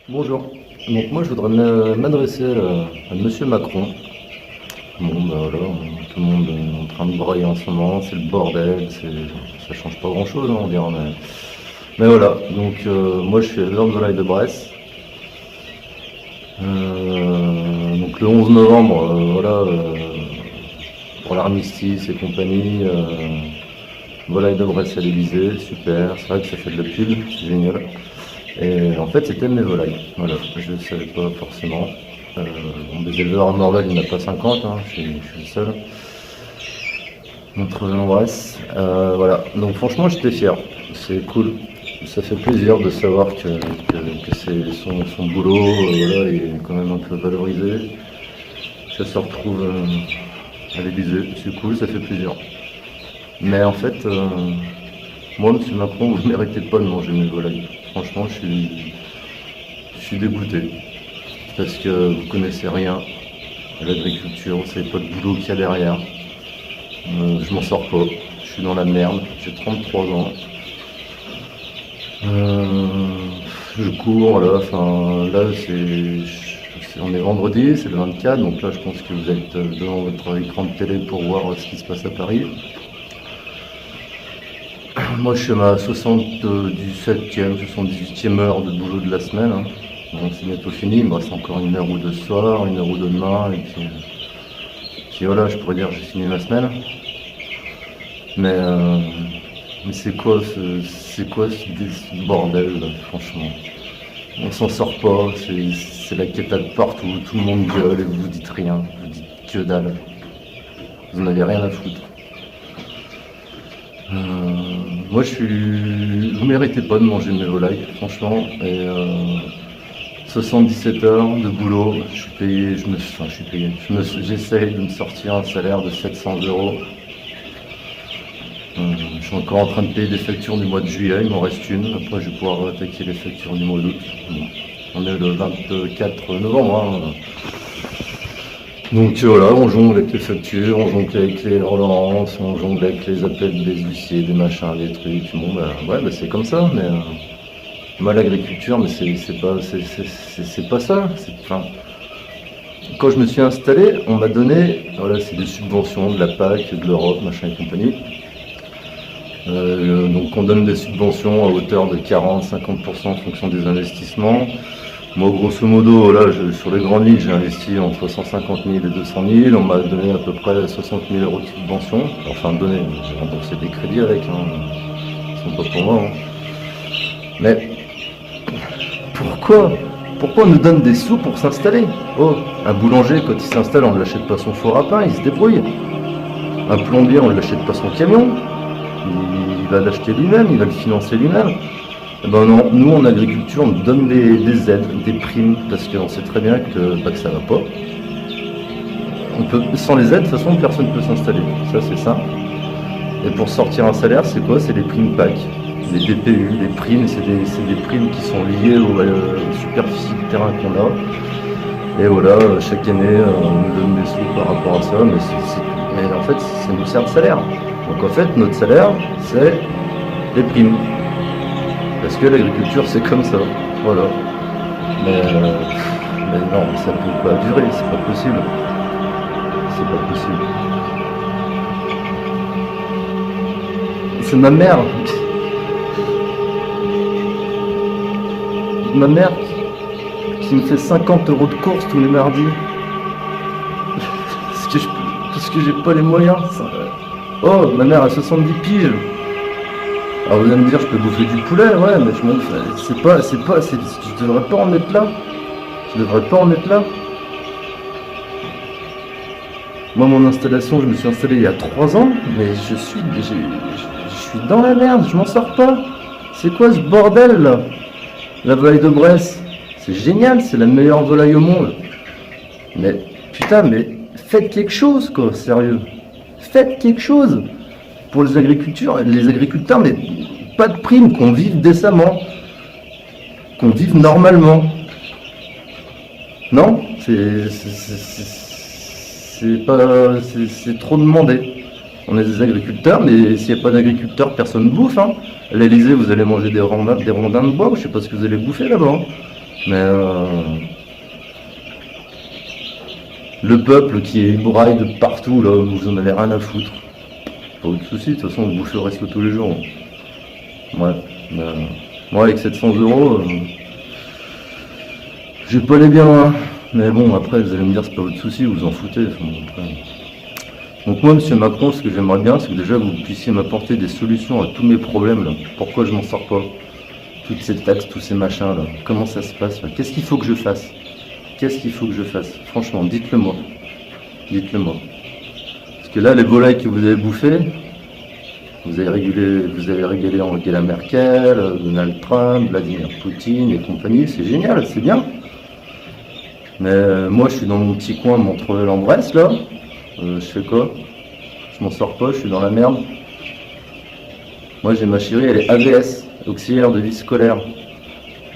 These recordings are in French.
Bonjour. Donc moi je voudrais m'adresser à Monsieur Macron. Bon bah voilà, tout le monde est en train de brailler en ce moment, c'est le bordel, ça change pas grand chose on dirait. Mais voilà, donc moi je suis éleveur de volaille de Bresse. Donc le 11 novembre, pour l'armistice et compagnie, volaille de Bresse à l'Elysée, super, c'est vrai que ça fait de la pub, c'est génial. Et en fait, c'était mes volailles. Voilà, je ne savais pas forcément. Des éleveurs à Morval, il n'y en a pas 50, hein, je suis le seul. Notre en Bresse. Voilà, donc franchement, j'étais fier. C'est cool. Ça fait plaisir de savoir que c'est son boulot, voilà, est quand même un peu valorisé. Ça se retrouve à l'Élysée, c'est cool, ça fait plaisir. Mais en fait, moi, Monsieur Macron, vous ne méritez pas de manger mes volailles. Franchement, je suis dégoûté. Parce que vous connaissez rien à l'agriculture, vous savez pas le boulot qu'il y a derrière. Je m'en sors pas, je suis dans la merde, j'ai 33 ans. Je cours là, enfin là on est vendredi, c'est le 24, donc là je pense que vous êtes devant votre écran de télé pour voir ce qui se passe à Paris. Moi je suis à ma 77e, 78e heure de boulot de la semaine, hein. Donc c'est bientôt fini, il me reste encore une heure ou deux ce soir, une heure ou deux demain, et puis voilà, je pourrais dire que j'ai fini ma semaine. Mais c'est quoi ce bordel là, franchement. On s'en sort pas, c'est la quétade partout, tout le monde gueule et vous dites rien, vous dites que dalle. Vous n'en avez rien à foutre. Moi vous méritez pas de manger mes volailles, franchement. Et 77 heures de boulot, je suis payé, j'essaye de me sortir un salaire de 700 euros. Je suis encore en train de payer des factures du mois de juillet, il m'en reste une. Après, je vais pouvoir attaquer les factures du mois d'août. Bon. On est le 24 novembre. Hein. Donc voilà, on jongle avec les factures, on jongle avec les relances, on jongle avec les appels des huissiers, des machins, des trucs. Bon, c'est comme ça. Mais moi, l'agriculture, mais c'est pas ça. Enfin, quand je me suis installé, on m'a donné, voilà, c'est des subventions de la PAC, de l'Europe, machin et compagnie. Donc on donne des subventions à hauteur de 40-50% en fonction des investissements. Moi grosso modo, là, sur les grandes lignes, j'ai investi entre 150 000 et 200 000. On m'a donné à peu près 60 000 euros de subvention. Enfin donné, j'ai remboursé des crédits avec, hein. Ils sont pas pour moi. Hein. Mais pourquoi on nous donne des sous pour s'installer? Oh, un boulanger, quand il s'installe, on ne l'achète pas son four à pain, il se débrouille. Un plombier, on ne l'achète pas son camion. Il va l'acheter lui-même, il va le financer lui-même. Eh ben non, nous en agriculture, on nous donne des aides, des primes, parce qu'on sait très bien que ça va pas. Sans les aides, de toute façon, personne ne peut s'installer. Ça, c'est ça. Et pour sortir un salaire, c'est quoi? C'est les primes PAC, les DPU, les primes, c'est des primes qui sont liées aux superficies de terrain qu'on a. Et voilà, chaque année, on nous donne des sous par rapport à ça, mais en fait, ça nous sert de salaire. Donc en fait, notre salaire, c'est les primes. Parce que l'agriculture, c'est comme ça. Voilà. Mais non, ça ne peut pas durer, c'est pas possible. C'est pas possible. C'est ma mère. Ma mère qui me fait 50 euros de course tous les mardis. Parce que j'ai pas les moyens. Oh, ma mère a 70 piges. Alors vous allez me dire, je peux bouffer du poulet, ouais, mais je devrais pas en être là. Je devrais pas en être là. Moi, mon installation, je me suis installé il y a 3 ans, mais je suis dans la merde, je m'en sors pas. C'est quoi ce bordel là? La volaille de Bresse, c'est génial, c'est la meilleure volaille au monde. Mais putain, mais faites quelque chose, quoi, sérieux. Faites quelque chose pour les agriculteurs, mais pas de prime, qu'on vive décemment, qu'on vive normalement. Non, c'est trop demandé. On est des agriculteurs, mais s'il n'y a pas d'agriculteurs, personne ne bouffe. Hein. À l'Elysée, vous allez manger des rondins de bois, je sais pas ce que vous allez bouffer là-bas. Mais le peuple qui est braille de partout, là, vous en avez rien à foutre. Pas de soucis, de toute façon, vous bouffez le resto tous les jours. Ouais, moi avec 700 euros, j'ai pas les biens, hein. Mais bon, après, vous allez me dire, c'est pas votre souci, vous en foutez. Enfin, après. Donc moi, monsieur Macron, ce que j'aimerais bien, c'est que déjà vous puissiez m'apporter des solutions à tous mes problèmes, là. Pourquoi je m'en sors pas? Toutes ces taxes, tous ces machins, là. Comment ça se passe, là? Qu'est-ce qu'il faut que je fasse? Qu'est-ce qu'il faut que je fasse? Franchement, dites-le moi. Dites-le moi. Parce que là, les volailles que vous avez bouffées, vous avez régalé Angela Merkel, Donald Trump, Vladimir Poutine et compagnie, c'est génial, c'est bien. Mais moi, je suis dans mon petit coin Montreuil-en-Bresse, là. Je fais quoi? Je m'en sors pas, je suis dans la merde. Moi, j'ai ma chérie, elle est AVS, auxiliaire de vie scolaire.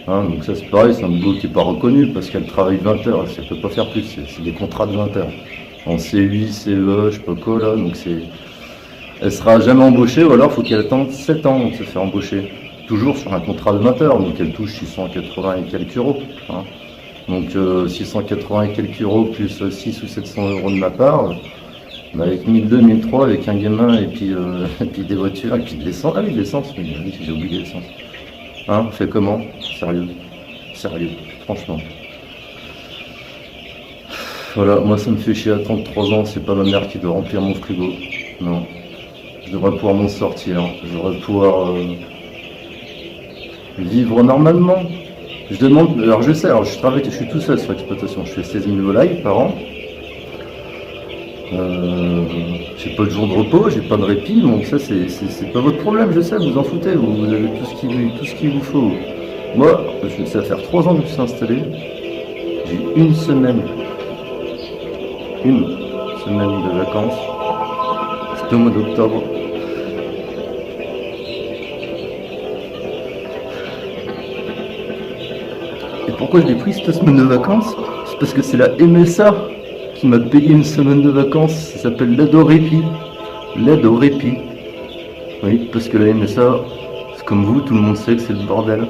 Hein, donc ça, c'est pareil, c'est un boulot qui n'est pas reconnu parce qu'elle travaille 20 heures, elle ne peut pas faire plus, c'est des contrats de 20 heures. En C8, CE, je sais pas quoi, là, donc c'est... Elle sera jamais embauchée, ou alors il faut qu'elle attende 7 ans pour se faire embaucher. Toujours sur un contrat de 20 heures, donc elle touche 680 et quelques euros. Hein. Donc 680 et quelques euros plus 600 ou 700 euros de ma part, bah avec 1200, 1300, avec un gamin et puis des voitures, et puis de l'essence. Ah oui, de l'essence, j'ai oublié l'essence. Hein, on fait comment? Sérieux. Sérieux, franchement. Voilà, moi ça me fait chier à 33 ans, c'est pas ma mère qui doit remplir mon frigo. Non. Je devrais pouvoir m'en sortir, je devrais pouvoir vivre normalement. Je demande, alors je sais, alors je suis tout seul sur l'exploitation, je fais 16 000 volailles par an. J'ai pas de jour de repos, j'ai pas de répit, donc ça c'est pas votre problème, je sais, vous en foutez, vous avez tout ce qu'il vous faut. Moi, ça va faire 3 ans que je suis installé, j'ai une semaine de vacances, c'était au mois d'octobre. Et pourquoi je l'ai pris cette semaine de vacances? C'est parce que c'est la MSA qui m'a payé une semaine de vacances, ça s'appelle l'aide au répit. L'aide au répit. Oui, parce que la MSA, c'est comme vous, tout le monde sait que c'est le bordel.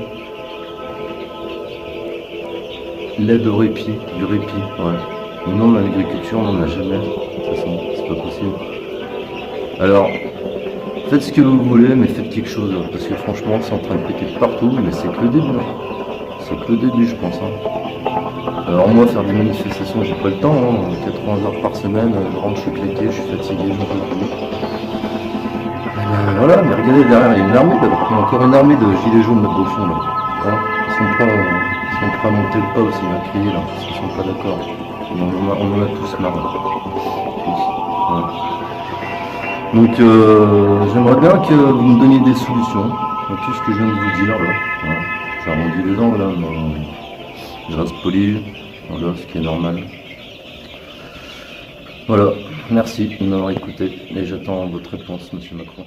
L'aide au répit, du répit, ouais. Mais non, l'agriculture, on n'en a jamais. De toute façon, c'est pas possible. Alors, faites ce que vous voulez, mais faites quelque chose. Parce que franchement, c'est en train de péter de partout, mais c'est que le début. C'est que le début, je pense. Alors moi, faire des manifestations, j'ai pas le temps. 80 heures par semaine, je rentre, je suis claqué, je suis fatigué, j'en peux plus. Voilà, mais regardez derrière, il y a une armée, il y a encore une armée de gilets jaunes là-bas au fond. Là. Hein, ils sont prêts à monter le pas aussi, à crier là, parce qu'ils sont pas d'accord. On en a tous marre. Tous. Ouais. Donc j'aimerais bien que vous me donniez des solutions à tout ce que je viens de vous dire là. Hein. J'ai arrondi les angles là, mais je reste poli, voilà, ce qui est normal. Voilà, merci de m'avoir écouté et j'attends votre réponse, monsieur Macron.